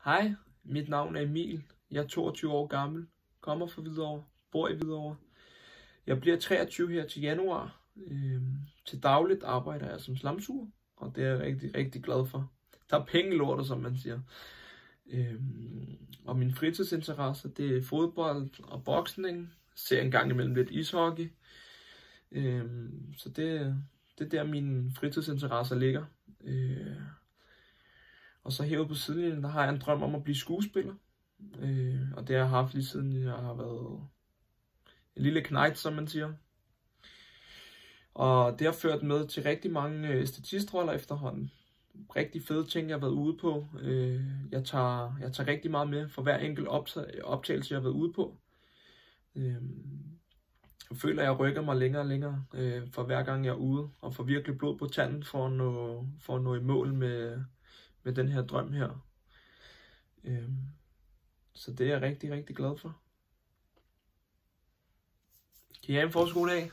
Hej, mit navn er Emil. Jeg er 22 år gammel, kommer fra Hvidovre, bor i Hvidovre. Jeg bliver 23 her til januar. Til dagligt arbejder jeg som slamsuger, og det er jeg rigtig, rigtig glad for. Der er penge i lortet, som man siger. Og min fritidsinteresse, det er fodbold og boksning. Ser en gang imellem lidt ishockey. Så det er der mine fritidsinteresser ligger. Og så herude på sidelinjen, der har jeg en drøm om at blive skuespiller. Og det har jeg haft lige siden jeg har været en lille knejt, som man siger. Og det har ført med til rigtig mange statistroller efterhånden. Rigtig fede ting, jeg har været ude på. Jeg tager rigtig meget med for hver enkelt optagelse, jeg har været ude på. Jeg føler, at jeg rykker mig længere og længere for hver gang jeg er ude. Og får virkelig blod på tanden for at nå i mål med den her drøm her. Så det er jeg rigtig, rigtig glad for. Kan I have en fortsat god dag?